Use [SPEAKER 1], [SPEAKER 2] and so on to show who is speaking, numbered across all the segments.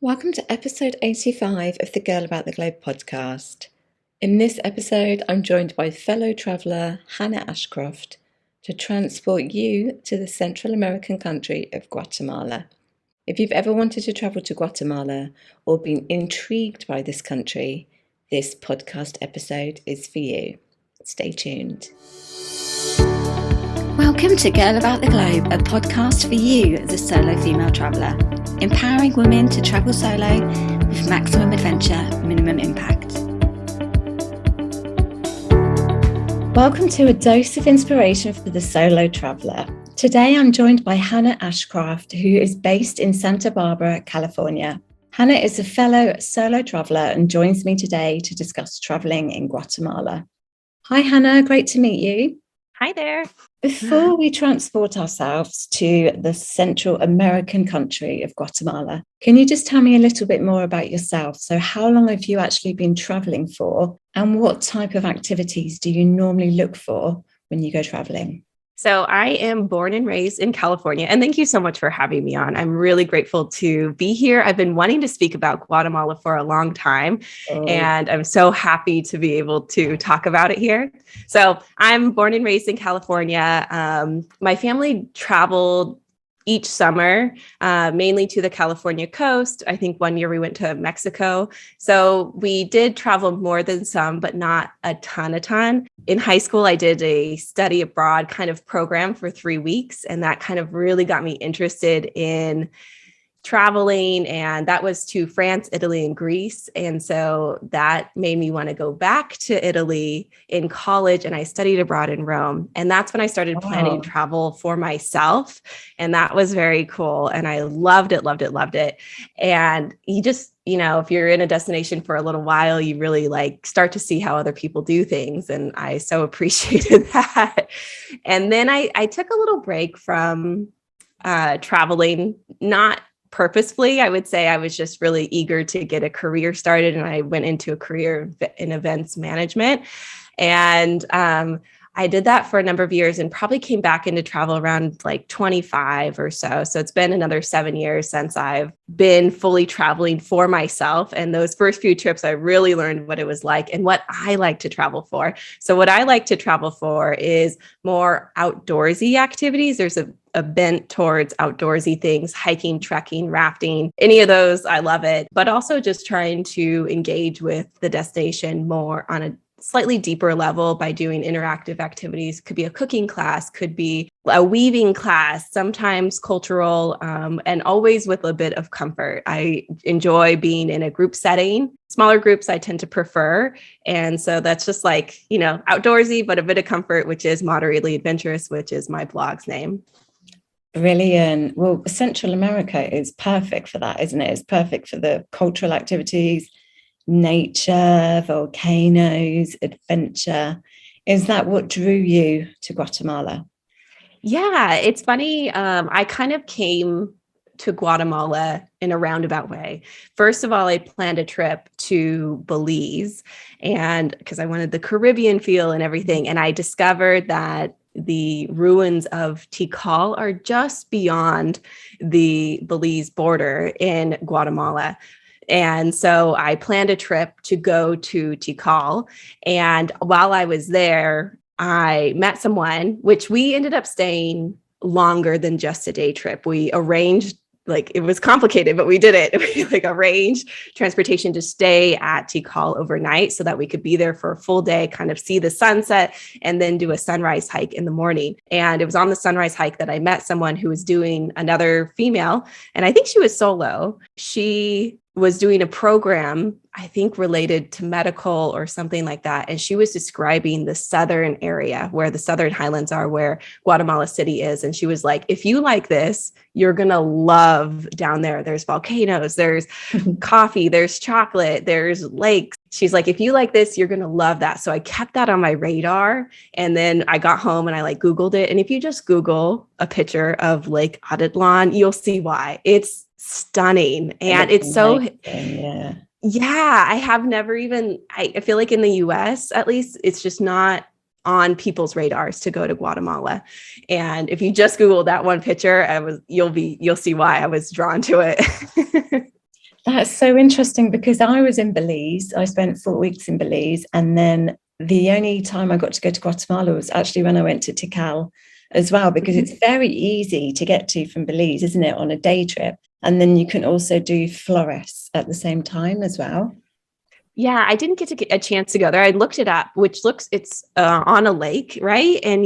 [SPEAKER 1] Welcome to episode 85 of the Girl About the Globe podcast. In this episode, I'm joined by fellow traveller Hanna Ashcraft to transport you to the Central American country of Guatemala. If you've ever wanted to travel to Guatemala or been intrigued by this country, this podcast episode is for you. Stay tuned.
[SPEAKER 2] Welcome to Girl About the Globe, a podcast for you, the solo female traveller, empowering women to travel solo with maximum adventure, minimum impact.
[SPEAKER 1] Welcome to a dose of inspiration for the solo traveller. Today I'm joined by Hanna Ashcraft, who is based in Santa Barbara, California. Hanna is a fellow solo traveller and joins me today to discuss travelling in Guatemala. Hi Hanna, great to meet you.
[SPEAKER 3] Hi there.
[SPEAKER 1] Before we transport ourselves to the Central American country of Guatemala, can you just tell me a little bit more about yourself? So how long have you actually been travelling for, and what type of activities do you normally look for when you go travelling?
[SPEAKER 3] So I am born and raised in California, and thank you so much for having me on. I'm really grateful to be here. I've been wanting to speak about Guatemala for a long time, and I'm so happy to be able to talk about it here. So I'm born and raised in California. My family traveled each summer, mainly to the California coast. I think one year we went to Mexico. So we did travel more than some, but not a ton. In high school, I did a study abroad kind of program for 3 weeks, and that kind of really got me interested in traveling, and that was to France, Italy, and Greece. And so that made me want to go back to Italy in college, and I studied abroad in Rome. And that's when I started planning travel for myself. And that was very cool. And I loved it. And you just, if you're in a destination for a little while, you really start to see how other people do things. And I so appreciated that. And then I took a little break from traveling, not purposefully. I would say I was just really eager to get a career started, and I went into a career in events management. And I did that for a number of years and probably came back into travel around 25 or so. So it's been another 7 years since I've been fully traveling for myself. And those first few trips, I really learned what it was like and what I like to travel for. So what I like to travel for is more outdoorsy activities. There's a bent towards outdoorsy things, hiking, trekking, rafting, any of those. I love it. But also just trying to engage with the destination more on a slightly deeper level by doing interactive activities. Could be a cooking class, could be a weaving class, sometimes cultural, and always with a bit of comfort. I enjoy being in a group setting. Smaller groups I tend to prefer. And so that's just outdoorsy, but a bit of comfort, which is moderately adventurous, which is my blog's name.
[SPEAKER 1] Brilliant. Well, Central America is perfect for that, isn't it? It's perfect for the cultural activities, nature, volcanoes, adventure. Is that what drew you to Guatemala?
[SPEAKER 3] Yeah, it's funny. I kind of came to Guatemala in a roundabout way. First of all, I planned a trip to Belize, and because I wanted the Caribbean feel and everything, and I discovered that the ruins of Tikal are just beyond the Belize border in Guatemala. And so I planned a trip to go to Tikal. And while I was there, I met someone, which we ended up staying longer than just a day trip. We arranged, it was complicated, but we did it. We arranged transportation to stay at Tikal overnight so that we could be there for a full day, kind of see the sunset, and then do a sunrise hike in the morning. And it was on the sunrise hike that I met someone who was doing, another female, and I think she was solo. She was doing a program, I think related to medical or something like that. And she was describing the southern area where the Southern Highlands are, where Guatemala City is. And she was like, if you like this, you're going to love down there. There's volcanoes, there's coffee, there's chocolate, there's lakes. She's like, if you like this, you're going to love that. So I kept that on my radar. And then I got home and I Googled it. And if you just Google a picture of Lake Atitlan, you'll see why. It's stunning. And it's so, yeah, I have never even, I feel like in the US, at least, it's just not on people's radars to go to Guatemala. And if you just Google that one picture, you'll see why I was drawn to it.
[SPEAKER 1] That's so interesting because I was in Belize. I spent 4 weeks in Belize, and then the only time I got to go to Guatemala was actually when I went to Tikal as well, because it's very easy to get to from Belize, isn't it, on a day trip? And then you can also do Flores at the same time as well.
[SPEAKER 3] Yeah, I didn't get a chance to go there. I looked it up, which it's on a lake, right? And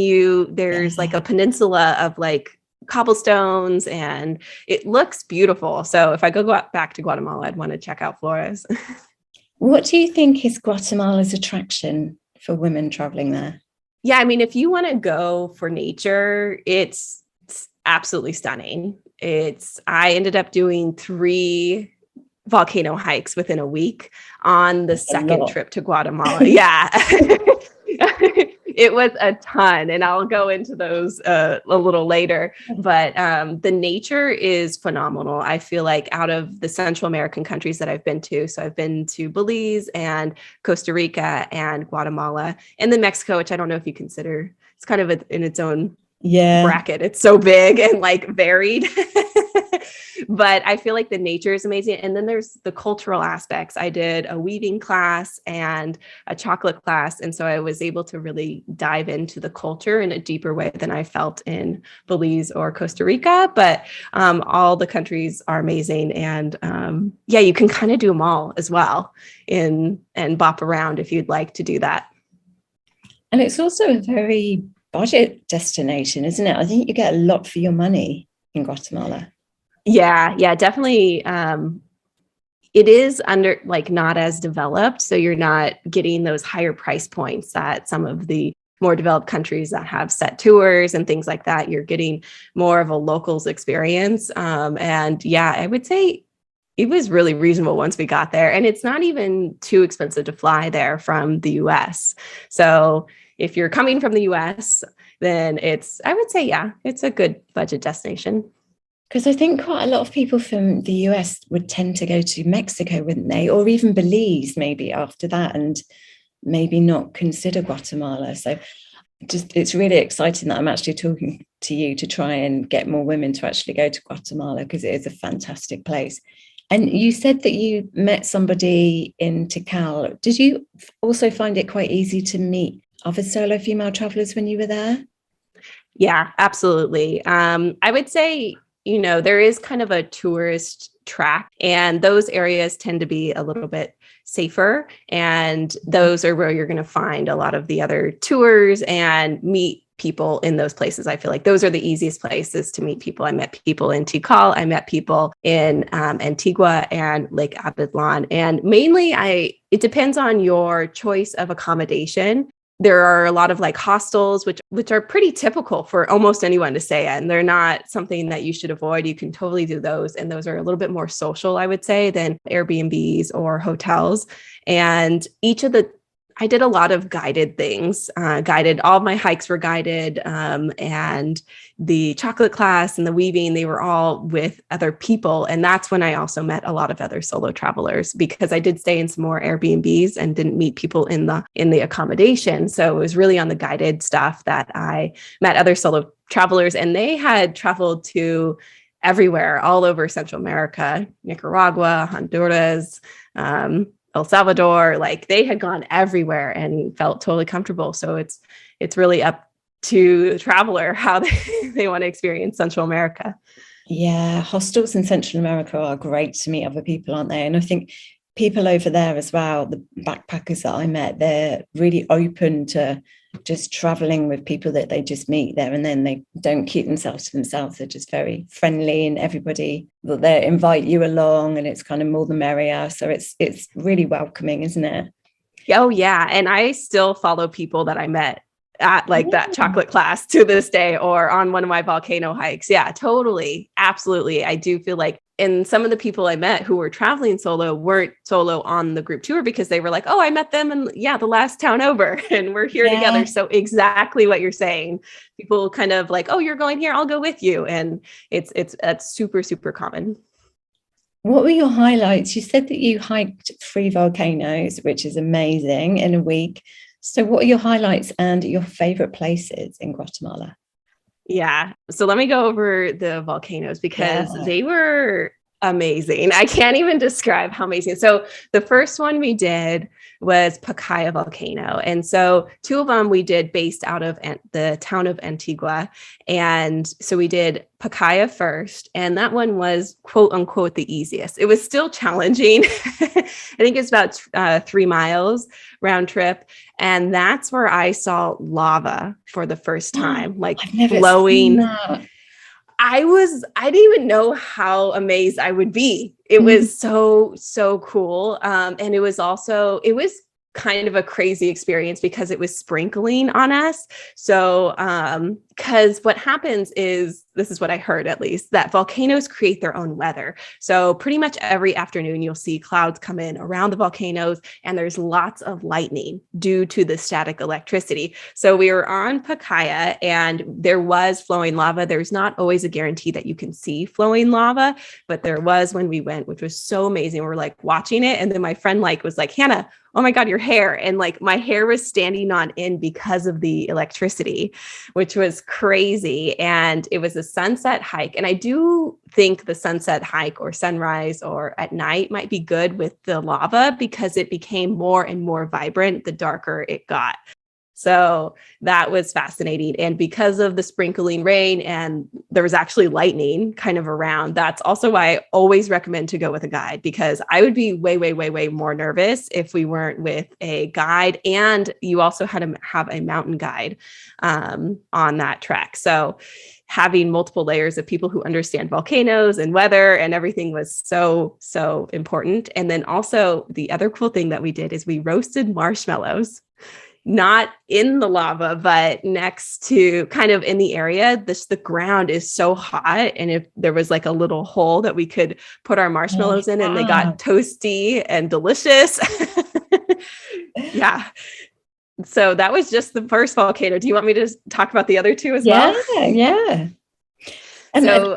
[SPEAKER 3] there's like a peninsula of like cobblestones, and it looks beautiful. So if I go back to Guatemala, I'd want to check out Flores.
[SPEAKER 1] What do you think is Guatemala's attraction for women traveling there?
[SPEAKER 3] Yeah, I mean, if you want to go for nature, it's absolutely stunning. I ended up doing 3 volcano hikes within a week on the second trip to Guatemala. Yeah. It was a ton, and I'll go into those a little later, but the nature is phenomenal. I feel like out of the Central American countries that I've been to, so I've been to Belize and Costa Rica and Guatemala, and then Mexico, which I don't know if you consider, it's kind of in its own bracket. It's so big and like varied. But I feel like the nature is amazing. And then there's the cultural aspects. I did a weaving class and a chocolate class. And so I was able to really dive into the culture in a deeper way than I felt in Belize or Costa Rica. But all the countries are amazing. And you can kind of do them all as well and bop around if you'd like to do that.
[SPEAKER 1] And it's also a very budget destination, isn't it? I think you get a lot for your money in Guatemala.
[SPEAKER 3] Yeah, definitely. It is not as developed. So you're not getting those higher price points that some of the more developed countries that have set tours and things like that. You're getting more of a locals experience. I would say it was really reasonable once we got there. And it's not even too expensive to fly there from the US. So if you're coming from the US, then I would say, it's a good budget destination.
[SPEAKER 1] Because I think quite a lot of people from the US would tend to go to Mexico, wouldn't they? Or even Belize maybe after that, and maybe not consider Guatemala. So it's really exciting that I'm actually talking to you to try and get more women to actually go to Guatemala, because it is a fantastic place. And you said that you met somebody in Tikal. Did you also find it quite easy to meet other solo female travelers when you were there?
[SPEAKER 3] Yeah, absolutely. I would say, there is kind of a tourist track, and those areas tend to be a little bit safer. And those are where you're going to find a lot of the other tours and meet people in those places. I feel like those are the easiest places to meet people. I met people in Tikal. I met people in Antigua and Lake Atitlan. And mainly it depends on your choice of accommodation. There are a lot of like hostels, which are pretty typical for almost anyone to stay in. They're not something that you should avoid. You can totally do those. And those are a little bit more social, I would say, than Airbnbs or hotels. And I did a lot of guided things, all of my hikes were guided, and the chocolate class and the weaving, they were all with other people. And that's when I also met a lot of other solo travelers, because I did stay in some more Airbnbs and didn't meet people in the accommodation. So it was really on the guided stuff that I met other solo travelers, and they had traveled to everywhere, all over Central America, Nicaragua, Honduras, El Salvador. Like they had gone everywhere and felt totally comfortable. So it's really up to the traveler how they want to experience Central America.
[SPEAKER 1] Yeah, hostels in Central America are great to meet other people, aren't they? And I think people over there as well, the backpackers that I met, they're really open to just traveling with people that they just meet there, and then they don't keep themselves to themselves. They're just very friendly, and everybody they invite you along, and it's kind of more the merrier. So it's really welcoming, isn't it?
[SPEAKER 3] Oh yeah, and I still follow people that I met at that chocolate class to this day, or on one of my volcano hikes. Yeah, totally. Absolutely. I do feel like, and some of the people I met who were traveling solo weren't solo on the group tour, because they were like, oh, I met them in the last town over, and we're here together. So exactly what you're saying. People kind of like, oh, you're going here, I'll go with you. And it's super, super common.
[SPEAKER 1] What were your highlights? You said that you hiked 3 volcanoes, which is amazing, in a week. So what are your highlights and your favorite places in Guatemala?
[SPEAKER 3] Yeah. So let me go over the volcanoes, because they were amazing. I can't even describe how amazing. So the first one we did was Pacaya Volcano. And so two of them we did based out of the town of Antigua. And so we did Pacaya first, and that one was quote unquote the easiest. It was still challenging. I think it's about 3 miles round trip. And that's where I saw lava for the first time, like
[SPEAKER 1] I've never
[SPEAKER 3] flowing.
[SPEAKER 1] seen that.
[SPEAKER 3] I didn't even know how amazed I would be. It was so cool. And it was kind of a crazy experience because it was sprinkling on us. So, because what happens is, this is what I heard at least, that volcanoes create their own weather. So pretty much every afternoon, you'll see clouds come in around the volcanoes, and there's lots of lightning due to the static electricity. So we were on Pacaya, and there was flowing lava. There's not always a guarantee that you can see flowing lava, but there was when we went, which was so amazing. We're like watching it. And then my friend was like, Hannah, oh my God, your hair. And like my hair was standing on end because of the electricity, which was crazy. And it was a sunset hike. And I do think the sunset hike or sunrise or at night might be good with the lava because it became more and more vibrant the darker it got. So that was fascinating. And because of the sprinkling rain and there was actually lightning kind of around, that's also why I always recommend to go with a guide, because I would be way, way, way, way more nervous if we weren't with a guide. And you also had to have a mountain guide on that trek. So having multiple layers of people who understand volcanoes and weather and everything was so, so important. And then also the other cool thing that we did is we roasted marshmallows. Not in the lava, but next to kind of in the area. The ground is so hot. And if there was like a little hole that we could put our marshmallows in, and they got toasty and delicious. Yeah. So that was just the first volcano. Do you want me to talk about the other two as well?
[SPEAKER 1] Yeah. And
[SPEAKER 3] so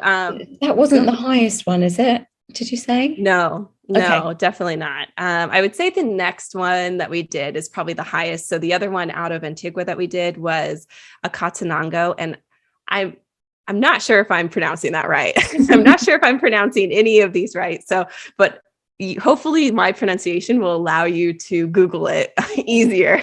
[SPEAKER 1] that wasn't the highest one, is it? Did you say?
[SPEAKER 3] No,
[SPEAKER 1] Okay.
[SPEAKER 3] definitely not. I would say the next one that we did is probably the highest. So the other one out of Antigua that we did was Acatenango. And I'm not sure if I'm pronouncing that right. I'm not sure if I'm pronouncing any of these right. So, but hopefully my pronunciation will allow you to Google it easier.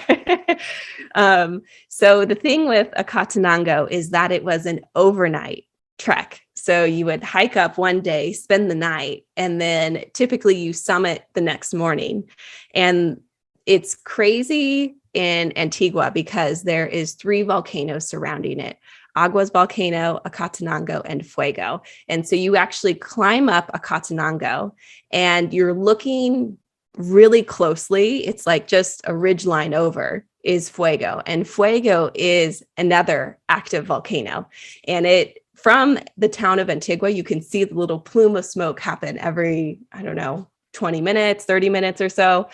[SPEAKER 3] So the thing with Acatenango is that it was an overnight trek. So you would hike up one day, spend the night, and then typically you summit the next morning. And it's crazy in Antigua because there is 3 volcanoes surrounding it: Aguas Volcano, Acatenango, and Fuego. And so you actually climb up Acatenango and you're looking really closely. It's like just a ridge line over is Fuego. And Fuego is another active volcano. And from the town of Antigua, you can see the little plume of smoke happen every, 20 minutes, 30 minutes or so.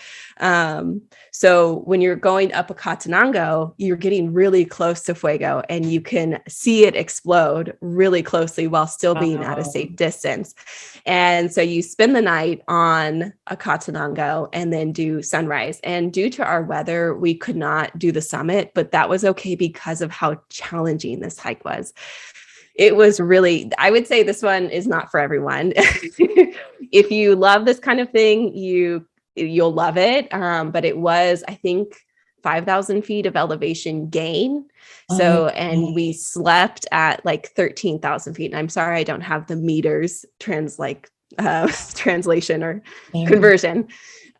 [SPEAKER 3] So when you're going up Acatenango, you're getting really close to Fuego and you can see it explode really closely while still being at a safe distance. And so you spend the night on Acatenango and then do sunrise. And due to our weather, we could not do the summit, but that was okay because of how challenging this hike was. It was really, I would say this one is not for everyone. If you love this kind of thing, you'll love it. But it was, I think, 5,000 feet of elevation gain. So, and we slept at like 13,000 feet. And I'm sorry, I don't have the meters translation or conversion.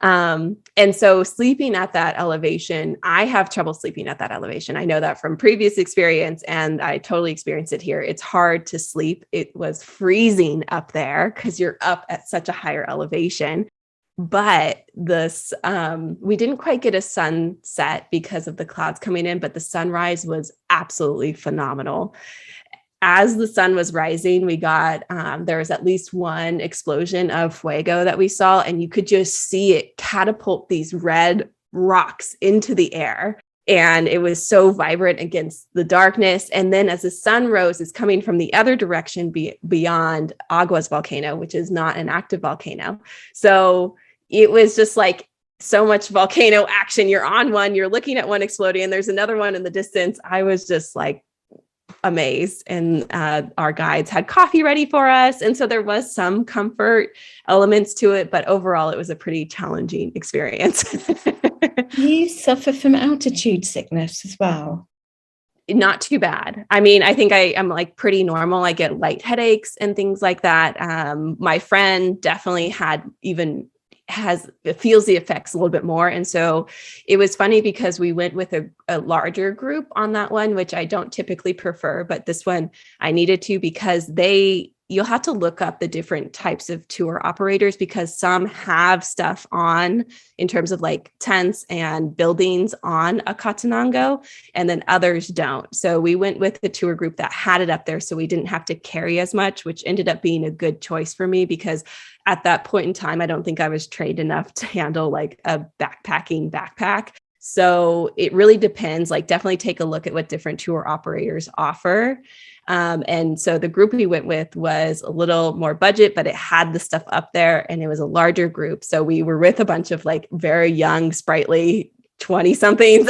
[SPEAKER 3] And so sleeping at that elevation, I have trouble sleeping at that elevation. I know that from previous experience, and I totally experienced it here. It's hard to sleep. It was freezing up there because you're up at such a higher elevation. But we didn't quite get a sunset because of the clouds coming in, but the sunrise was absolutely phenomenal. As the sun was rising, we got, there was at least one explosion of fuego that we saw, and you could just see it catapult these red rocks into the air. And it was so vibrant against the darkness. And then as the sun rose, it's coming from the other direction beyond Aguas Volcano, which is not an active volcano. So it was just like so much volcano action. You're on one, you're looking at one exploding, and there's another one in the distance. I was just like amazed. And our guides had coffee ready for us. And so there was some comfort elements to it, but overall it was a pretty challenging experience.
[SPEAKER 1] You suffer from altitude sickness as well?
[SPEAKER 3] Not too bad. I mean, I think I'm like pretty normal. I get light headaches and things like that. My friend definitely feels the effects a little bit more. And so it was funny because we went with a larger group on that one, which I don't typically prefer, but this one I needed to because you'll have to look up the different types of tour operators because some have stuff on in terms of like tents and buildings on Acatenango, and then others don't. So we went with the tour group that had it up there, so we didn't have to carry as much, which ended up being a good choice for me because at that point in time, I don't think I was trained enough to handle like a backpacking backpack. So it really depends. Like definitely take a look at what different tour operators offer. And so the group we went with was a little more budget, but it had the stuff up there and it was a larger group. So we were with a bunch of like very young, sprightly 20 somethings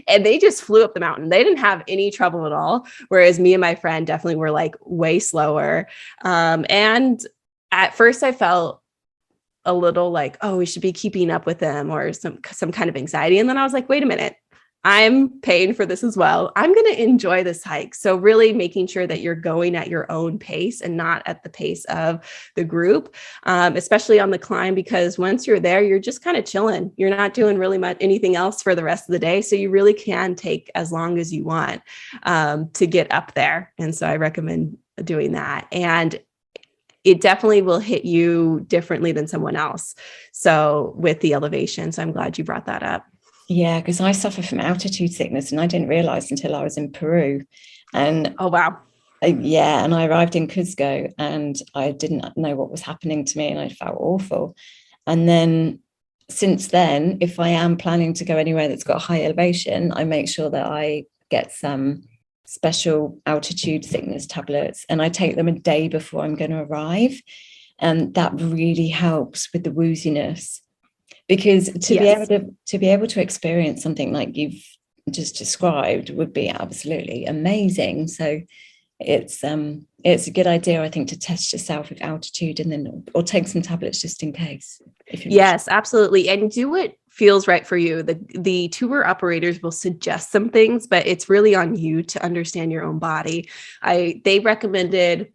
[SPEAKER 3] and they just flew up the mountain. They didn't have any trouble at all. Whereas me and my friend definitely were like way slower. And at first I felt a little like, oh, we should be keeping up with them or some kind of anxiety. And then I was like, wait a minute. I'm paying for this as well. I'm going to enjoy this hike. So really making sure that you're going at your own pace and not at the pace of the group, especially on the climb, because once you're there, you're just kind of chilling. You're not doing really much anything else for the rest of the day. So you really can take as long as you want to get up there. And so I recommend doing that. And it definitely will hit you differently than someone else. So with the elevation. So I'm glad you brought that up.
[SPEAKER 1] Yeah, because I suffer from altitude sickness and I didn't realize until I was in Peru. And
[SPEAKER 3] oh, wow.
[SPEAKER 1] And I arrived in Cusco and I didn't know what was happening to me and I felt awful. And then since then, if I am planning to go anywhere that's got high elevation, I make sure that I get some special altitude sickness tablets and I take them a day before I'm going to arrive. And that really helps with the wooziness. Because to be able to experience something like you've just described would be absolutely amazing. So it's a good idea, I think, to test yourself with altitude and then or take some tablets just in case.
[SPEAKER 3] Yes, absolutely. And do what feels right for you. The tour operators will suggest some things, but it's really on you to understand your own body. They recommended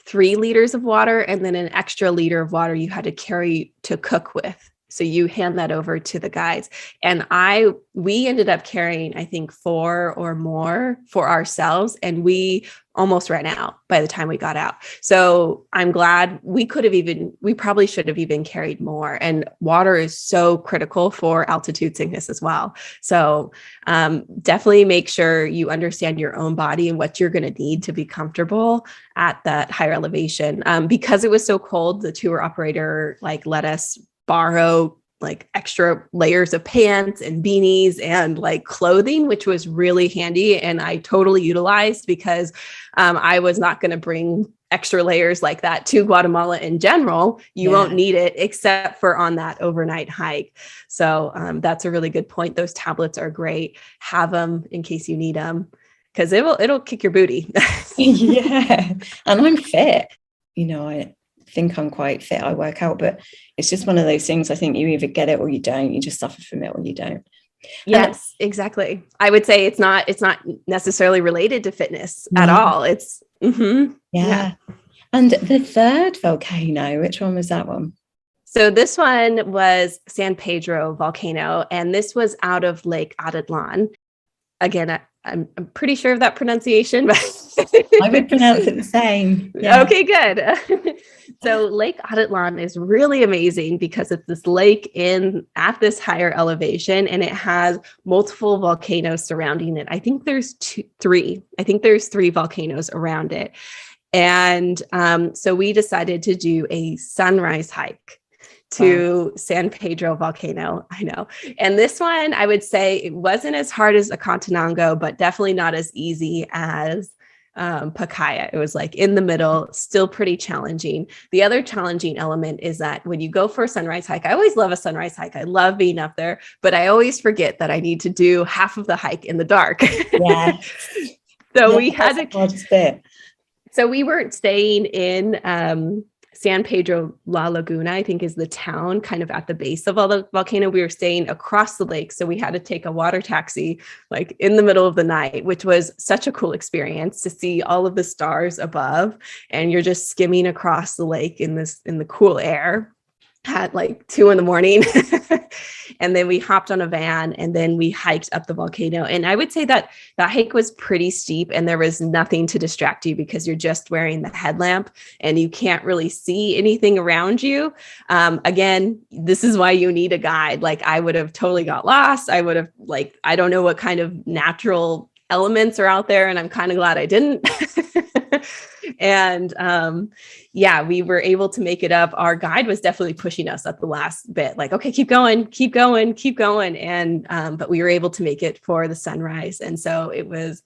[SPEAKER 3] 3 liters of water and then an extra liter of water you had to carry to cook with. So you hand that over to the guides. And we ended up carrying, I think 4 or more for ourselves. And we almost ran out by the time we got out. So I'm glad we probably should have even carried more. And water is so critical for altitude sickness as well. So definitely make sure you understand your own body and what you're going to need to be comfortable at that higher elevation. Because it was so cold, the tour operator let us borrow like extra layers of pants and beanies and like clothing, which was really handy. And I totally utilized because I was not going to bring extra layers like that to Guatemala in general. You won't need it except for on that overnight hike. So that's a really good point. Those tablets are great. Have them in case you need them because it'll kick your booty.
[SPEAKER 1] Yeah. And I'm fit. I think I'm quite fit. I work out, but it's just one of those things. I think you either get it or you don't. You just suffer from it or you don't.
[SPEAKER 3] Yes, exactly. I would say it's not necessarily related to fitness at all. It's
[SPEAKER 1] yeah. And the third volcano, which one was that one?
[SPEAKER 3] So this one was San Pedro Volcano, and this was out of Lake Atitlan. Again, I'm pretty sure of that pronunciation, but
[SPEAKER 1] I would pronounce it the same. Yeah.
[SPEAKER 3] Okay, good. So Lake Atitlan is really amazing because it's this lake at this higher elevation, and it has multiple volcanoes surrounding it. I think there's 3. I think there's 3 volcanoes around it. And so we decided to do a sunrise hike to San Pedro Volcano. I know. And this one, I would say it wasn't as hard as Acatenango, but definitely not as easy as Pacaya. It was like in the middle, still pretty challenging. The other challenging element is that when you go for a sunrise hike, I always love a sunrise hike. I love being up there, but I always forget that I need to do half of the hike in the dark.
[SPEAKER 1] Yeah.
[SPEAKER 3] So
[SPEAKER 1] Yeah,
[SPEAKER 3] we had
[SPEAKER 1] that's the hardest bit.
[SPEAKER 3] So we weren't staying in San Pedro La Laguna, I think is the town kind of at the base of the volcano. We were staying across the lake. So we had to take a water taxi like in the middle of the night, which was such a cool experience to see all of the stars above. And you're just skimming across the lake in the cool air at like 2 a.m. And then we hopped on a van and then we hiked up the volcano. And I would say that that hike was pretty steep and there was nothing to distract you because you're just wearing the headlamp and you can't really see anything around you. Again, this is why you need a guide. Like I would have totally got lost. I would have I don't know what kind of natural elements are out there. And I'm kind of glad I didn't. And yeah, we were able to make it up. Our guide was definitely pushing us at the last bit, like, okay, keep going, keep going, keep going. And but we were able to make it for the sunrise. And so it was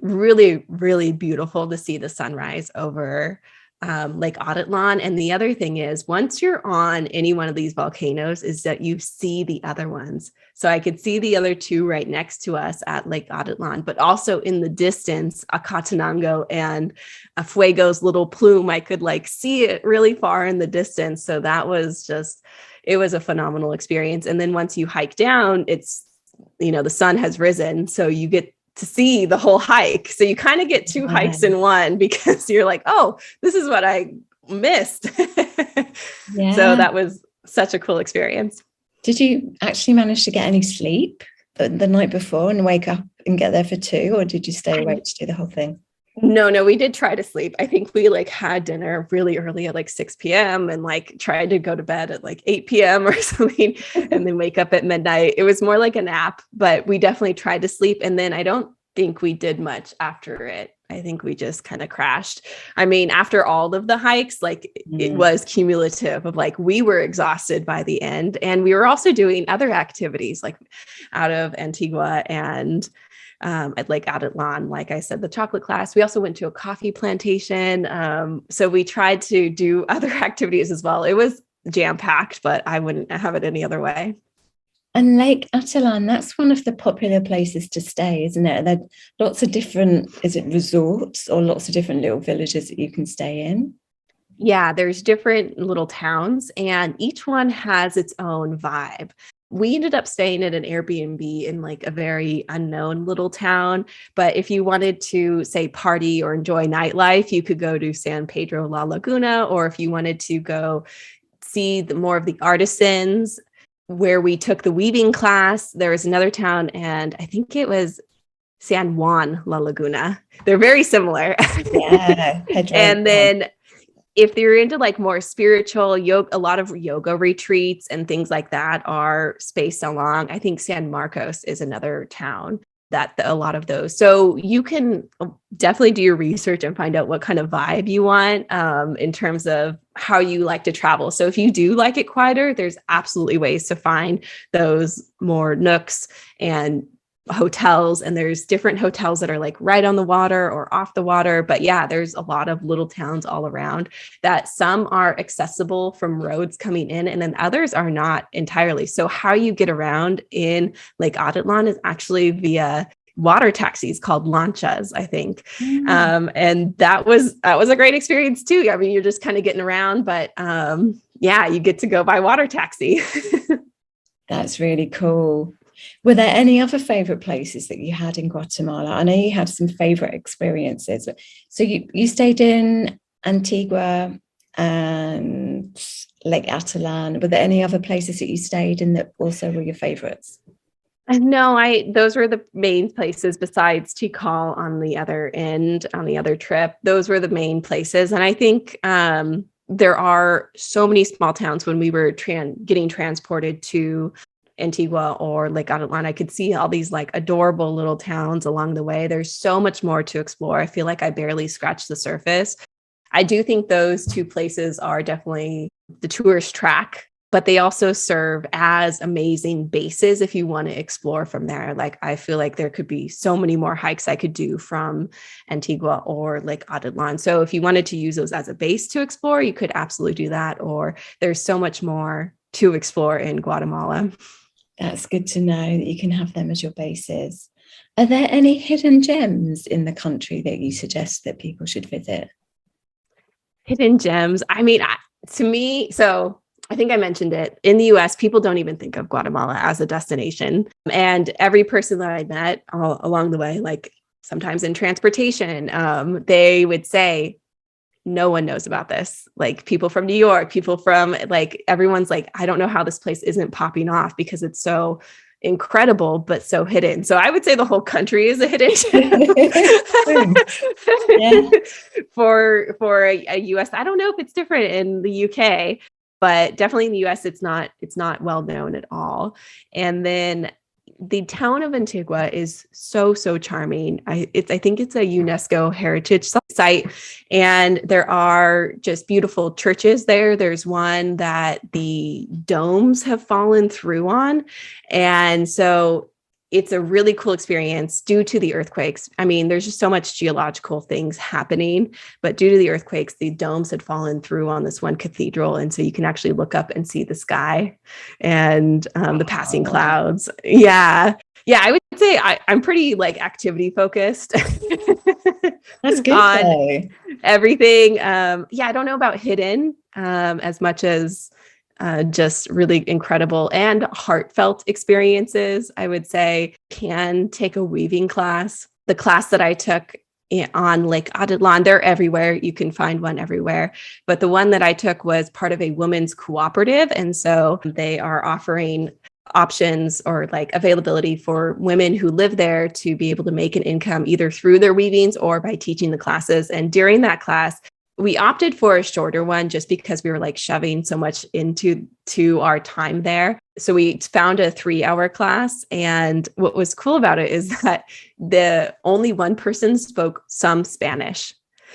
[SPEAKER 3] really, really beautiful to see the sunrise over Lake Atitlan. And the other thing is, once you're on any one of these volcanoes, is that you see the other ones. So I could see the other two right next to us at Lake Atitlan, but also in the distance, Acatenango and Fuego's little plume, I could see it really far in the distance. So that was it was a phenomenal experience. And then once you hike down, it's, the sun has risen. So you get to see the whole hike. So you kind of get two hikes in one because you're like, oh, this is what I missed.
[SPEAKER 1] Yeah.
[SPEAKER 3] So that was such a cool experience.
[SPEAKER 1] Did you actually manage to get any sleep the night before and wake up and get there for 2, or did you stay awake to do the whole thing?
[SPEAKER 3] No, we did try to sleep. I think we had dinner really early at 6 p.m. and tried to go to bed at 8 p.m. or something and then wake up at midnight. It was more like a nap, but we definitely tried to sleep. And then I don't think we did much after it. I think we just kind of crashed. I mean, after all of the hikes, it was cumulative of we were exhausted by the end. And we were also doing other activities out of Antigua and at Lake Atitlan, like I said, the chocolate class. We also went to a coffee plantation. So we tried to do other activities as well. It was jam-packed, but I wouldn't have it any other way.
[SPEAKER 1] And Lake Atitlan, that's one of the popular places to stay, isn't it? There are lots of different, is it resorts or lots of different little villages that you can stay in?
[SPEAKER 3] Yeah, there's different little towns and each one has its own vibe. We ended up staying at an Airbnb in a very unknown little town. But if you wanted to say party or enjoy nightlife, you could go to San Pedro La Laguna, or if you wanted to go see more of the artisans, where we took the weaving class, there was another town, and I think it was San Juan La Laguna. They're very similar.
[SPEAKER 1] Yeah.
[SPEAKER 3] And then if you're into more spiritual yoga, a lot of yoga retreats and things like that are spaced along. I think San Marcos is another town that a lot of those. So you can definitely do your research and find out what kind of vibe you want in terms of how you like to travel. So if you do like it quieter, there's absolutely ways to find those more nooks and hotels, and there's different hotels that are right on the water or off the water. But yeah, there's a lot of little towns all around that some are accessible from roads coming in and then others are not entirely. So how you get around in Lake Atitlan is actually via water taxis called lanchas, I think. And that was a great experience too. I mean, you're just kind of getting around, but yeah, you get to go by water taxi.
[SPEAKER 1] That's really cool. Were there any other favorite places that you had in Guatemala? I know you had some favorite experiences. So you stayed in Antigua and Lake Atitlan. Were there any other places that you stayed in that also were your favorites?
[SPEAKER 3] No, those were the main places besides Tikal on the other end, on the other trip. Those were the main places. And I think there are so many small towns when we were getting transported to Antigua or Lake Atitlan. I could see all these adorable little towns along the way. There's so much more to explore. I feel like I barely scratched the surface. I do think those two places are definitely the tourist track, but they also serve as amazing bases if you want to explore from there. I feel like there could be so many more hikes I could do from Antigua or Lake Atitlan. So if you wanted to use those as a base to explore, you could absolutely do that. Or there's so much more to explore in Guatemala.
[SPEAKER 1] That's good to know that you can have them as your bases. Are there any hidden gems in the country that you suggest that people should visit?
[SPEAKER 3] Hidden gems. I mean, to me, so I think I mentioned it. In the US, people don't even think of Guatemala as a destination. And every person that I met along the way, like sometimes in transportation, they would say, no one knows about this. Like people from New York, people from like, everyone's like, I don't know how this place isn't popping off because it's so incredible, but so hidden. So I would say the whole country is a hidden gem.
[SPEAKER 1] Yeah.
[SPEAKER 3] for a US. I don't know if it's different in the UK, but definitely in the US, it's not well known at all. And then the town of Antigua is so charming. I think it's a UNESCO heritage site, and there are just beautiful churches there. There's one that the domes have fallen through on, and so it's a really cool experience due to the earthquakes. I mean, there's just so much geological things happening, but due to the earthquakes, the domes had fallen through on this one cathedral. And so you can actually look up and see the sky and the passing clouds. Yeah. Yeah. I would say I'm pretty like activity focused.
[SPEAKER 1] That's good.
[SPEAKER 3] On everything. Yeah. I don't know about hidden as much as just really incredible and heartfelt experiences. I would say can take a weaving class. The class that I took on Lake Atitlan, they're everywhere. You can find one everywhere. But the one that I took was part of a women's cooperative. And so they are offering options or like availability for women who live there to be able to make an income either through their weavings or by teaching the classes. And during that class, we opted for a shorter one just because we were like shoving so much into our time there. So we found a 3-hour class. And what was cool about it is that the only one person spoke some Spanish.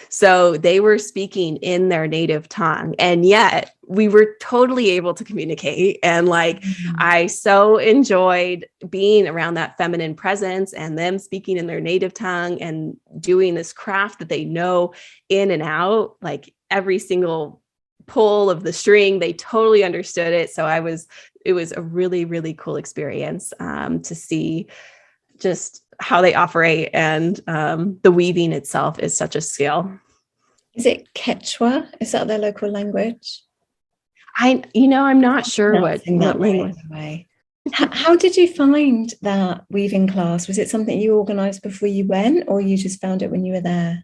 [SPEAKER 3] So they were speaking in their native tongue. And yet we were totally able to communicate. And like, I so enjoyed being around that feminine presence and them speaking in their native tongue and doing this craft that they know in and out, like every single pull of the string, they totally understood it. So it was a really, really cool experience to see just how they operate, and the weaving itself is such a skill.
[SPEAKER 1] Is it Quechua? Is that their local language?
[SPEAKER 3] I'm not sure what language.
[SPEAKER 1] Way. How did you find that weaving class? Was it something you organized before you went, or you just found it when you were there?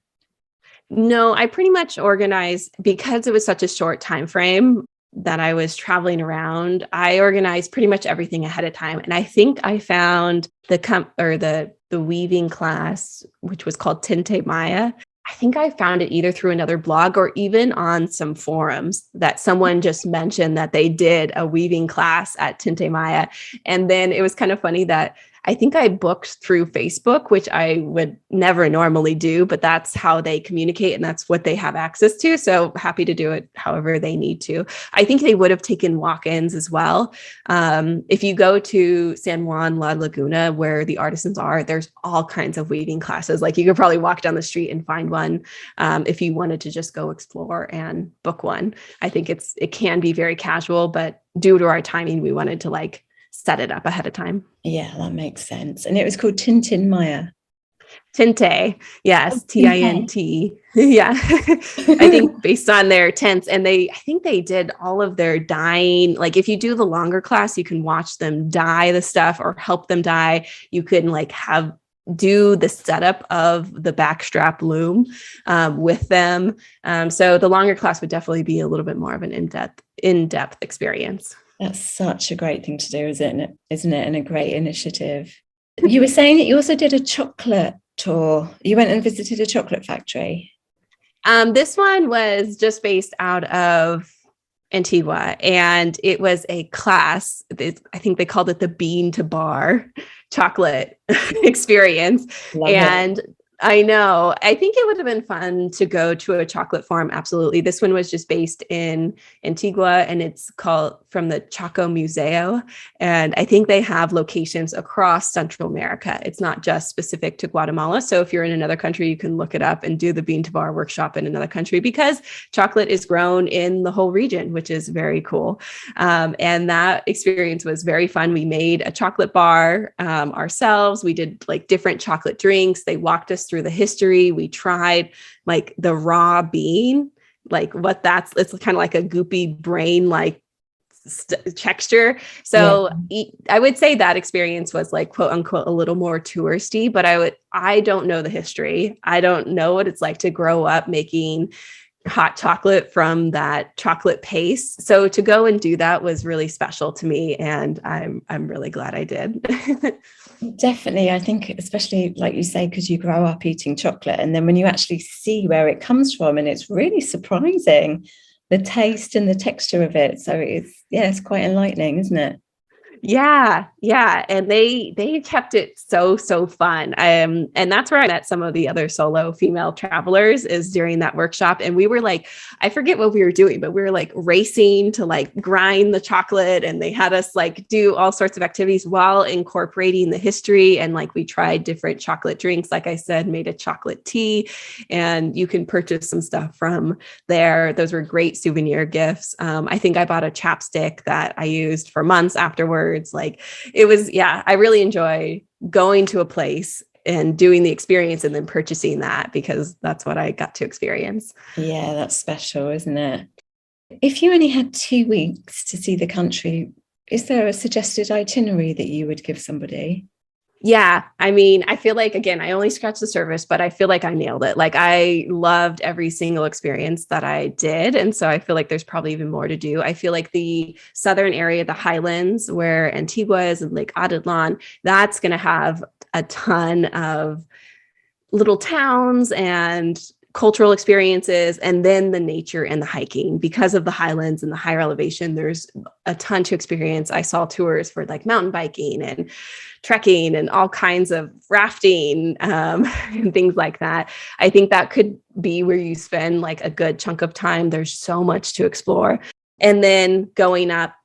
[SPEAKER 3] No, I pretty much organized because it was such a short time frame that I was traveling around. I organized pretty much everything ahead of time. And I think I found the weaving class, which was called Tinte Maya. I think I found it either through another blog or even on some forums that someone just mentioned that they did a weaving class at Tinte Maya. And then it was kind of funny that I think I booked through Facebook, which I would never normally do, but that's how they communicate and that's what they have access to. So happy to do it however they need to. I think they would have taken walk-ins as well. If you go to San Juan La Laguna, where the artisans are, there's all kinds of weaving classes. Like you could probably walk down the street and find one if you wanted to just go explore and book one. I think it can be very casual, but due to our timing, we wanted to like set it up ahead of time.
[SPEAKER 1] Yeah, that makes sense. And it was called Tintin Maya.
[SPEAKER 3] Tinte, yes, Tint. Yeah, I think based on their tints, and I think they did all of their dyeing. Like if you do the longer class, you can watch them dye the stuff or help them dye. You can like do the setup of the backstrap loom with them. So the longer class would definitely be a little bit more of an in-depth experience.
[SPEAKER 1] That's such a great thing to do, isn't it? And a great initiative. You were saying that you also did a chocolate tour. You went and visited a chocolate factory.
[SPEAKER 3] This one was just based out of Antigua, and it was a class. I think they called it the bean to bar chocolate experience. Love it. I know. I think it would have been fun to go to a chocolate farm. Absolutely. This one was just based in Antigua, and it's called from the Chaco Museo. And I think they have locations across Central America. It's not just specific to Guatemala. So if you're in another country, you can look it up and do the bean to bar workshop in another country, because chocolate is grown in the whole region, which is very cool. And that experience was very fun. We made a chocolate bar ourselves. We did like different chocolate drinks. They walked us through the history. We tried like the raw bean, like it's kind of like a goopy brain, like texture. So I would say that experience was like, quote unquote, a little more touristy, but I don't know the history. I don't know what it's like to grow up making hot chocolate from that chocolate paste. So to go and do that was really special to me. And I'm really glad I did.
[SPEAKER 1] Definitely. I think, especially like you say, because you grow up eating chocolate, and then when you actually see where it comes from, and it's really surprising, the taste and the texture of it. So it's quite enlightening, isn't it?
[SPEAKER 3] Yeah. And they kept it so fun. And that's where I met some of the other solo female travelers, is during that workshop. And we were like, I forget what we were doing, but we were like racing to like grind the chocolate, and they had us like do all sorts of activities while incorporating the history. And like, we tried different chocolate drinks. Like I said, made a chocolate tea, and you can purchase some stuff from there. Those were great souvenir gifts. I think I bought a chapstick that I used for months afterwards. Like it was, I really enjoy going to a place and doing the experience and then purchasing that, because that's what I got to experience.
[SPEAKER 1] Yeah, that's special, isn't it? If you only had 2 weeks to see the country, is there a suggested itinerary that you would give somebody?
[SPEAKER 3] Yeah. I mean, I feel like, again, I only scratched the surface, but I feel like I nailed it. Like I loved every single experience that I did. And so I feel like there's probably even more to do. I feel like the southern area, the highlands where Antigua is and Lake Atitlan, that's going to have a ton of little towns and cultural experiences, and then the nature and the hiking. Because of the highlands and the higher elevation, there's a ton to experience. I saw tours for like mountain biking and trekking and all kinds of rafting and things like that. I think that could be where you spend like a good chunk of time. There's so much to explore. And then going up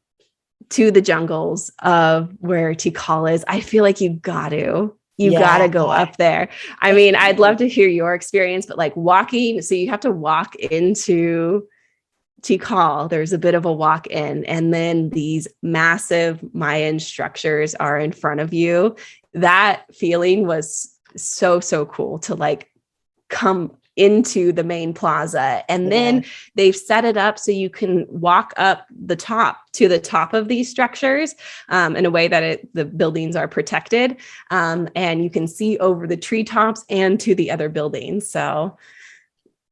[SPEAKER 3] to the jungles of where Tikal is, I feel like you got to go up there. I mean, I'd love to hear your experience, but like walking, so you have to walk into Tikal. There's a bit of a walk in, and then these massive Mayan structures are in front of you. That feeling was so cool to like come into the main plaza. And then they've set it up so you can walk up the top of these structures in a way that the buildings are protected. And you can see over the treetops and to the other buildings. So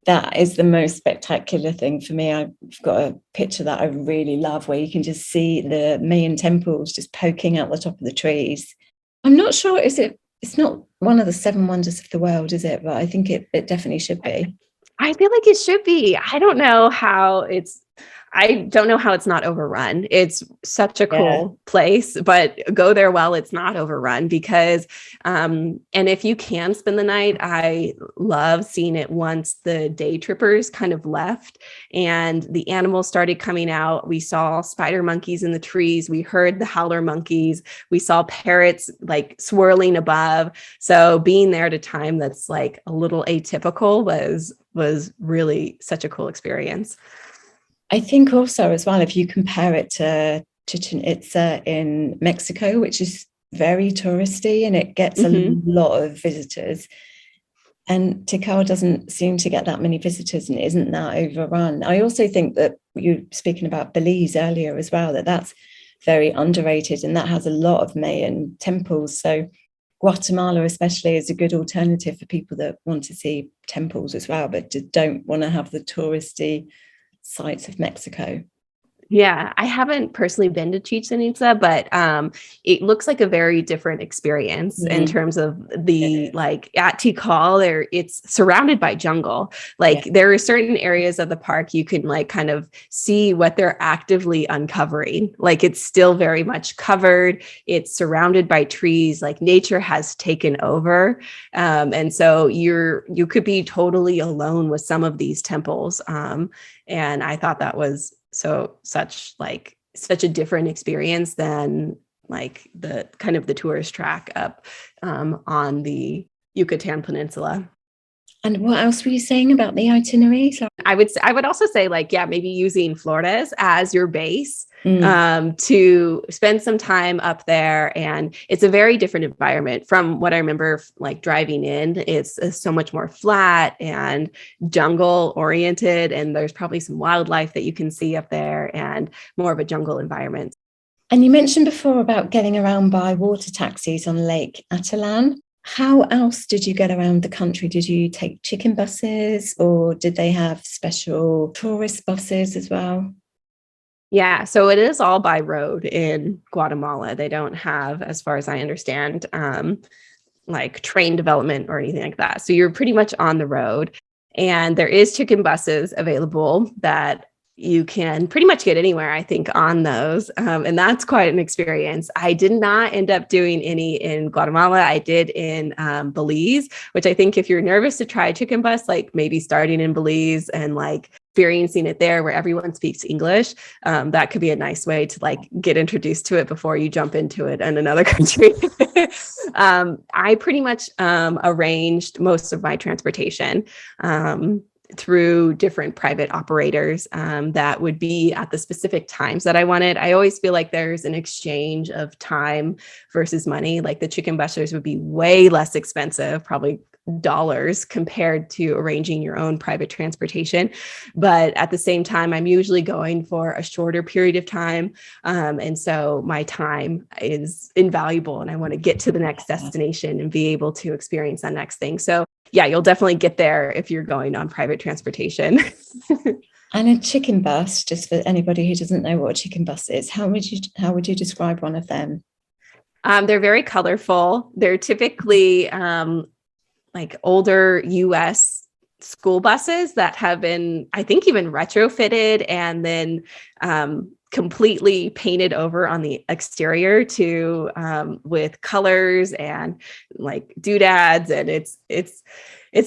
[SPEAKER 1] that is the most spectacular thing for me. I've got a picture that I really love where you can just see the Mayan temples just poking out the top of the trees. I'm not sure, it's not one of the 7 wonders of the world, is it? But I think it definitely should be.
[SPEAKER 3] I feel like it should be. I don't know how it's not overrun. It's such a cool place, but go there while it's not overrun, because, and if you can spend the night, I love seeing it once the day trippers kind of left and the animals started coming out. We saw spider monkeys in the trees. We heard the howler monkeys. We saw parrots like swirling above. So being there at a time that's like a little atypical was really such a cool experience.
[SPEAKER 1] I think also as well, if you compare it to Chichen Itza in Mexico, which is very touristy and it gets a lot of visitors, and Tikal doesn't seem to get that many visitors and isn't that overrun. I also think that you were speaking about Belize earlier as well, that's very underrated and that has a lot of Mayan temples. So Guatemala especially is a good alternative for people that want to see temples as well, but don't want to have the touristy sites of Mexico.
[SPEAKER 3] Yeah, I haven't personally been to Chichen Itza, but it looks like a very different experience in terms of the, like at Tikal there, it's surrounded by jungle. Like there are certain areas of the park you can like kind of see what they're actively uncovering. Like it's still very much covered. It's surrounded by trees, like nature has taken over. And so you could be totally alone with some of these temples. And I thought that was such like such a different experience than like the kind of the tourist track up on the Yucatan Peninsula.
[SPEAKER 1] And what else were you saying about the itinerary?
[SPEAKER 3] I would also say like, yeah, maybe using Flores as your base
[SPEAKER 1] Mm.
[SPEAKER 3] to spend some time up there. And it's a very different environment from what I remember, like driving in. It's so much more flat and jungle oriented. And there's probably some wildlife that you can see up there and more of a jungle environment.
[SPEAKER 1] And you mentioned before about getting around by water taxis on Lake Atalan. How else did you get around the country? Did you take chicken buses or did they have special tourist buses as well?
[SPEAKER 3] Yeah, so it is all by road in Guatemala. They don't have, as far as I understand, like train development or anything like that. So you're pretty much on the road. And there is chicken buses available that you can pretty much get anywhere, I think, on those. And that's quite an experience. I did not end up doing any in Guatemala. I did in Belize, which I think if you're nervous to try a chicken bus, like maybe starting in Belize and like experiencing it there where everyone speaks English, that could be a nice way to like get introduced to it before you jump into it in another country. I pretty much arranged most of my transportation through different private operators that would be at the specific times that I wanted. I always feel like there's an exchange of time versus money. Like the chicken busters would be way less expensive, probably dollars compared to arranging your own private transportation. But at the same time, I'm usually going for a shorter period of time. And so my time is invaluable and I want to get to the next destination and be able to experience that next thing. So yeah, you'll definitely get there if you're going on private transportation.
[SPEAKER 1] And a chicken bus, just for anybody who doesn't know what a chicken bus is, how would you describe one of them?
[SPEAKER 3] They're very colorful. They're typically like older US school buses that have been, I think, even retrofitted and then completely painted over on the exterior to with colors and like doodads, and it's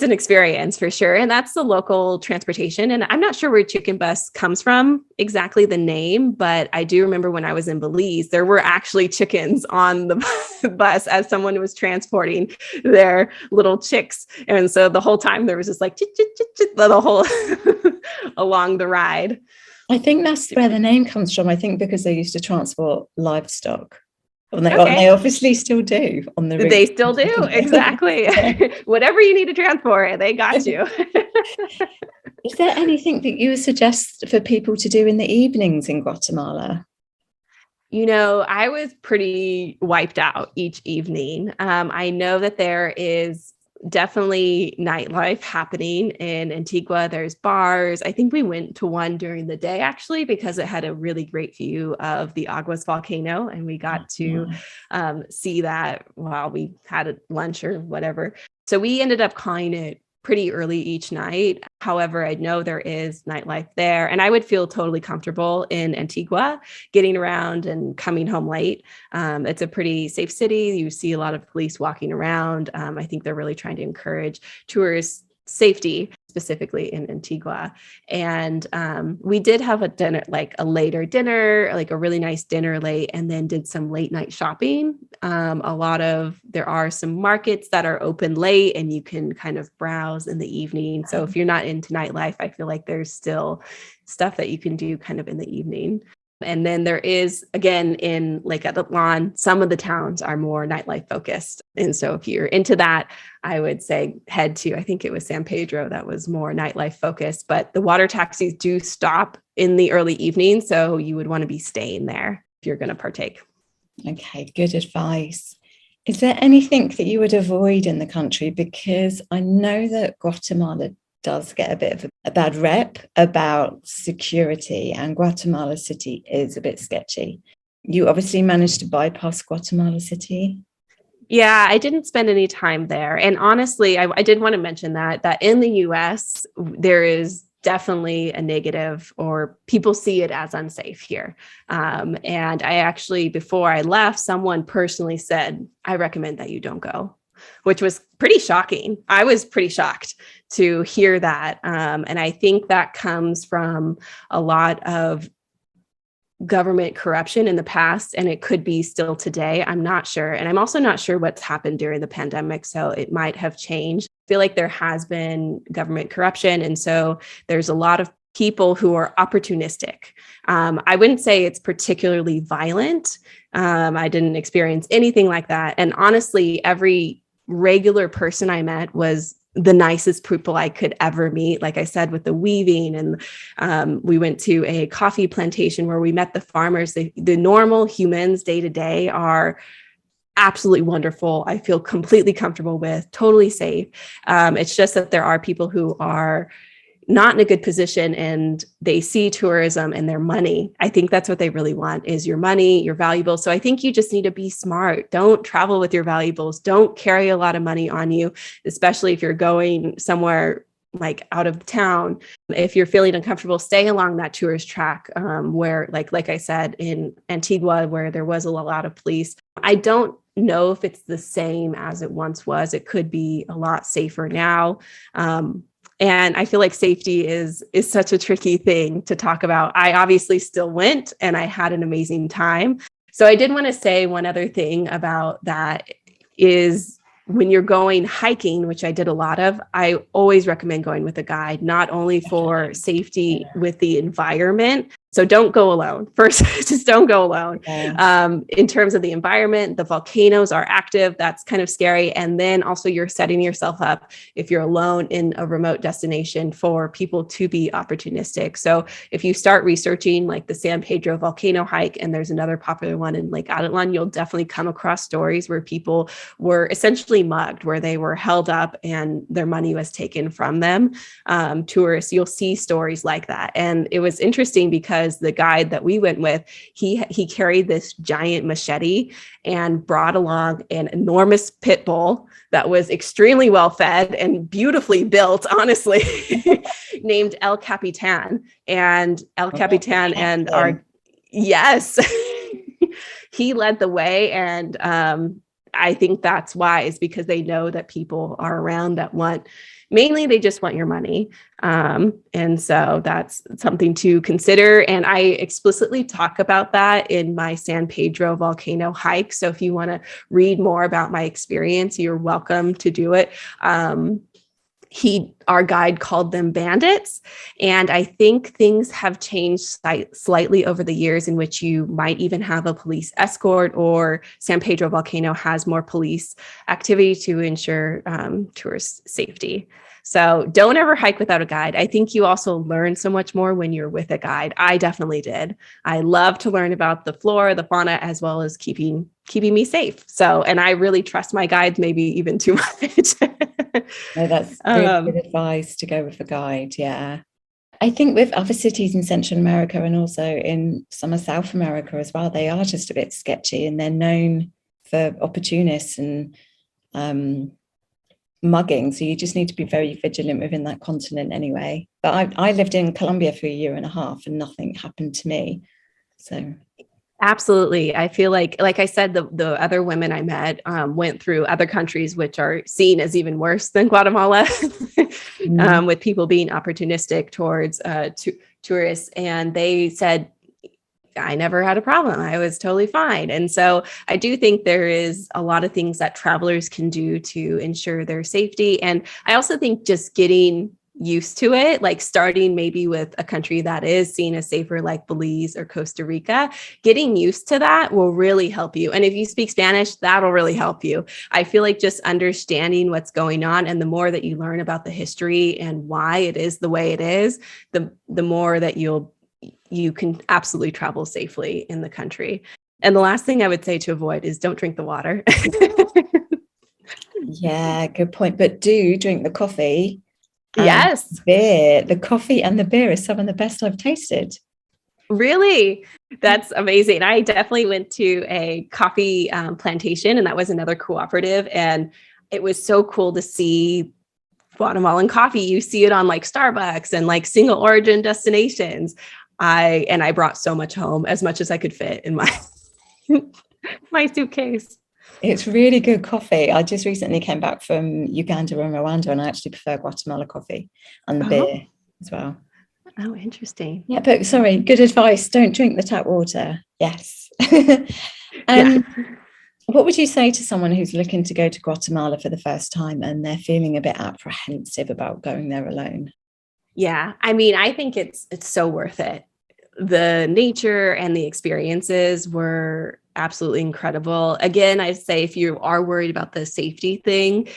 [SPEAKER 3] an experience for sure. And that's the local transportation. And I'm not sure where chicken bus comes from, exactly the name, but I do remember when I was in Belize, there were actually chickens on the bus as someone was transporting their little chicks. And so the whole time there was just like the whole along the ride.
[SPEAKER 1] I think that's where the name comes from. I think because they used to transport livestock. And they obviously still do on the route.
[SPEAKER 3] They still do, exactly. Whatever you need to transport, they got you.
[SPEAKER 1] Is there anything that you would suggest for people to do in the evenings in Guatemala?
[SPEAKER 3] You know, I was pretty wiped out each evening. I know that there is definitely nightlife happening in Antigua. There's bars. I think we went to one during the day actually because it had a really great view of the Aguas volcano, and we got to see that while we had a lunch or whatever. So we ended up calling it pretty early each night. However, I know there is nightlife there, and I would feel totally comfortable in Antigua getting around and coming home late. It's a pretty safe city. You see a lot of police walking around. I think they're really trying to encourage tourists' safety, specifically in Antigua. And we did have a dinner, like a later dinner, like a really nice dinner late, and then did some late night shopping. There are some markets that are open late and you can kind of browse in the evening. So if you're not into nightlife, I feel like there's still stuff that you can do kind of in the evening. And then there is, again, in Lake Atitlan, some of the towns are more nightlife focused. And so if you're into that, I would say head to, I think it was San Pedro that was more nightlife focused, but the water taxis do stop in the early evening. So you would want to be staying there if you're going to partake.
[SPEAKER 1] Okay, good advice. Is there anything that you would avoid in the country? Because I know that Guatemala does get a bit of a bad rep about security, and Guatemala City is a bit sketchy. You obviously managed to bypass Guatemala City.
[SPEAKER 3] Yeah, I didn't spend any time there. And honestly, I did want to mention that in the US, there is definitely a negative, or people see it as unsafe here. And I actually, before I left, someone personally said, I recommend that you don't go, which was pretty shocking. I was pretty shocked to hear that. And I think that comes from a lot of government corruption in the past, and it could be still today. I'm not sure. And I'm also not sure what's happened during the pandemic. So it might have changed. I feel like there has been government corruption. And so there's a lot of people who are opportunistic. I wouldn't say it's particularly violent. I didn't experience anything like that. And honestly, every regular person I met was the nicest people I could ever meet. Like I said, with the weaving, and we went to a coffee plantation where we met the farmers. The normal humans day to day are absolutely wonderful. I feel completely comfortable with, totally safe. It's just that there are people who are not in a good position and they see tourism and their money. I think that's what they really want, is your money, your valuables. So I think you just need to be smart. Don't travel with your valuables. Don't carry a lot of money on you, especially if you're going somewhere like out of town. If you're feeling uncomfortable, stay along that tourist track where like I said, in Antigua, where there was a lot of police. I don't know if it's the same as it once was. It could be a lot safer now. And I feel like safety is such a tricky thing to talk about. I obviously still went and I had an amazing time. So I did want to say one other thing about that is when you're going hiking, which I did a lot of, I always recommend going with a guide, not only for safety with the environment. So don't go alone. First, just don't go alone. In terms of the environment, the volcanoes are active. That's kind of scary. And then also you're setting yourself up, if you're alone in a remote destination, for people to be opportunistic. So if you start researching like the San Pedro volcano hike, and there's another popular one in Lake Atitlan, you'll definitely come across stories where people were essentially mugged, where they were held up and their money was taken from them. Tourists, you'll see stories like that. And it was interesting because the guide that we went with, he carried this giant machete and brought along an enormous pit bull that was extremely well fed and beautifully built, honestly, named El Capitan. And El Capitan and our, yes, he led the way. And I think that's wise, because they know that people are around that mainly they just want your money. And so that's something to consider. And I explicitly talk about that in my San Pedro volcano hike. So if you want to read more about my experience, you're welcome to do it. Our guide called them bandits. And I think things have changed slightly over the years, in which you might even have a police escort, or San Pedro volcano has more police activity to ensure tourist safety. So don't ever hike without a guide. I think you also learn so much more when you're with a guide. I definitely did. I love to learn about the flora, the fauna, as well as keeping me safe. So, and I really trust my guides, maybe even too much.
[SPEAKER 1] No, that's really good advice, to go with a guide. Yeah. I think with other cities in Central America, and also in some of South America as well, they are just a bit sketchy, and they're known for opportunists and mugging. So you just need to be very vigilant within that continent anyway. But I lived in Colombia for 1.5 years and nothing happened to me. So
[SPEAKER 3] absolutely. I feel like I said, the other women I met went through other countries, which are seen as even worse than Guatemala, with people being opportunistic towards tourists. And they said, I never had a problem. I was totally fine. And so I do think there is a lot of things that travelers can do to ensure their safety. And I also think just getting used to it, like starting maybe with a country that is seen as safer, like Belize or Costa Rica, getting used to that will really help you. And if you speak Spanish, that'll really help you. I feel like just understanding what's going on, and the more that you learn about the history and why it is the way it is, the more that you can absolutely travel safely in the country. And the last thing I would say to avoid is don't drink the water.
[SPEAKER 1] Yeah, good point. But do drink the coffee.
[SPEAKER 3] Yes.
[SPEAKER 1] Beer. The coffee and the beer is some of the best I've tasted.
[SPEAKER 3] Really? That's amazing. I definitely went to a coffee plantation, and that was another cooperative. And it was so cool to see Guatemalan coffee. You see it on like Starbucks and like single origin destinations. I brought so much home, as much as I could fit in my my suitcase.
[SPEAKER 1] It's really good coffee. I just recently came back from Uganda and Rwanda, and I actually prefer Guatemala coffee and the beer as well.
[SPEAKER 3] Oh, interesting.
[SPEAKER 1] Yeah, but sorry, good advice. Don't drink the tap water. Yes.
[SPEAKER 3] Yeah.
[SPEAKER 1] What would you say to someone who's looking to go to Guatemala for the first time and they're feeling a bit apprehensive about going there alone?
[SPEAKER 3] Yeah. I mean, I think it's so worth it. The nature and the experiences were absolutely incredible. Again, I'd say if you are worried about the safety thing,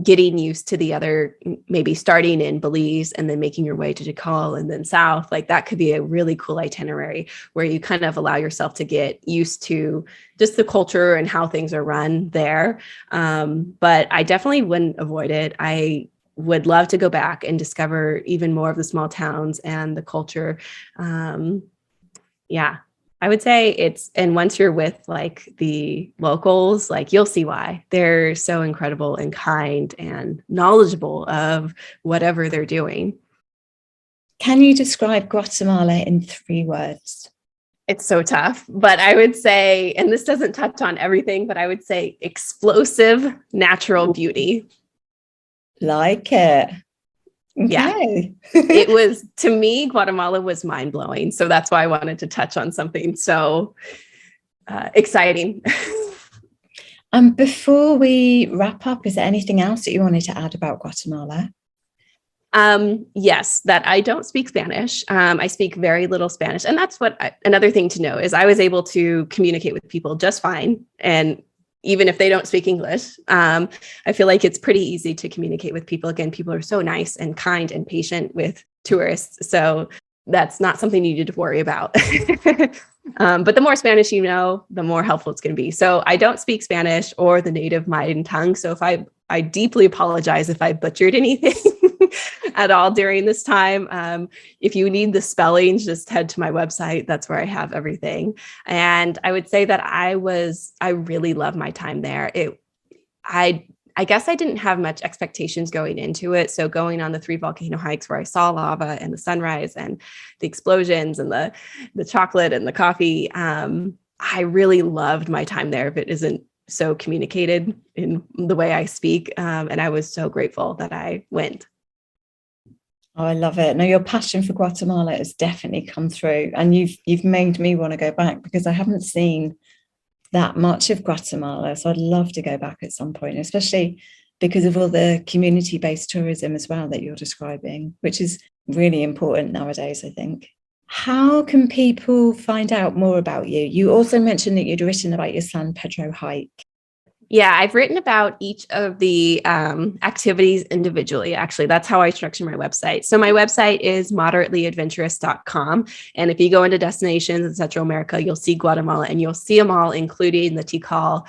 [SPEAKER 3] getting used to the other, maybe starting in Belize and then making your way to Tikal and then south, like that could be a really cool itinerary where you kind of allow yourself to get used to just the culture and how things are run there. But I definitely wouldn't avoid it. I would love to go back and discover even more of the small towns and the culture. Yeah, I would say and once you're with like the locals, like you'll see why. They're so incredible and kind and knowledgeable of whatever they're doing.
[SPEAKER 1] Can you describe Guatemala in 3 words?
[SPEAKER 3] It's so tough, but I would say, and this doesn't touch on everything, but I would say explosive natural beauty.
[SPEAKER 1] Like it.
[SPEAKER 3] Yeah.
[SPEAKER 1] Okay.
[SPEAKER 3] It was, to me, Guatemala was mind blowing. So that's why I wanted to touch on something so exciting.
[SPEAKER 1] Before we wrap up, is there anything else that you wanted to add about Guatemala?
[SPEAKER 3] Yes, that I don't speak Spanish. I speak very little Spanish. And that's another thing to know is I was able to communicate with people just fine. And even if they don't speak English, I feel like it's pretty easy to communicate with people. Again, people are so nice and kind and patient with tourists. So that's not something you need to worry about. But the more Spanish you know, the more helpful it's going to be. So I don't speak Spanish or the native Mayan tongue. So if I deeply apologize if I butchered anything at all during this time. If you need the spellings, just head to my website. That's where I have everything. And I would say that I really love my time there. I guess I didn't have much expectations going into it. So going on the 3 volcano hikes where I saw lava and the sunrise and the explosions and the chocolate and the coffee, I really loved my time there. If it isn't so communicated in the way I speak. And I was so grateful that I went.
[SPEAKER 1] Oh, I love it. No, your passion for Guatemala has definitely come through, and you've made me want to go back because I haven't seen that much of Guatemala. So I'd love to go back at some point, especially because of all the community-based tourism as well that you're describing, which is really important nowadays, I think. How can people find out more about you? You also mentioned that you'd written about your San Pedro hike.
[SPEAKER 3] Yeah, I've written about each of the activities individually. Actually, that's how I structure my website. So my website is moderatelyadventurous.com. And if you go into destinations in Central America, you'll see Guatemala and you'll see them all, including the Tikal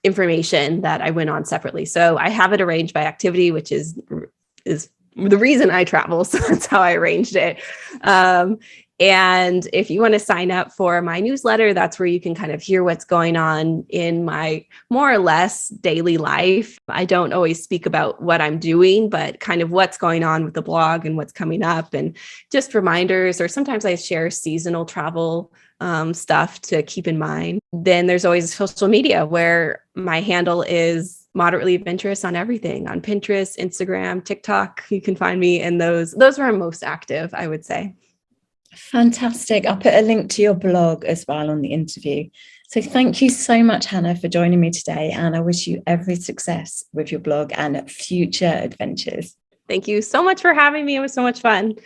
[SPEAKER 3] information that I went on separately. So I have it arranged by activity, which is the reason I travel. So that's how I arranged it. And if you want to sign up for my newsletter, that's where you can kind of hear what's going on in my more or less daily life. I don't always speak about what I'm doing, but kind of what's going on with the blog and what's coming up and just reminders, or sometimes I share seasonal travel stuff to keep in mind. Then there's always social media where my handle is Moderately Adventurous on everything, on Pinterest, Instagram, TikTok. You can find me in those where I'm most active, I would say.
[SPEAKER 1] Fantastic. I'll put a link to your blog as well on the interview. So thank you so much, Hannah, for joining me today. And I wish you every success with your blog and future adventures.
[SPEAKER 3] Thank you so much for having me. It was so much fun.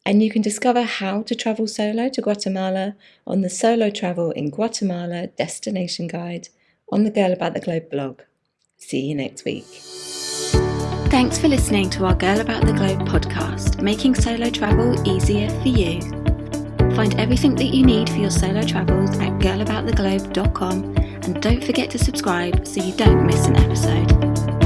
[SPEAKER 1] And you can discover how to travel solo to Guatemala on the Solo Travel in Guatemala Destination Guide on the Girl About the Globe blog. See you next week.
[SPEAKER 2] Thanks for listening to our Girl About the Globe podcast, making solo travel easier for you. Find everything that you need for your solo travels at girlabouttheglobe.com, and don't forget to subscribe so you don't miss an episode.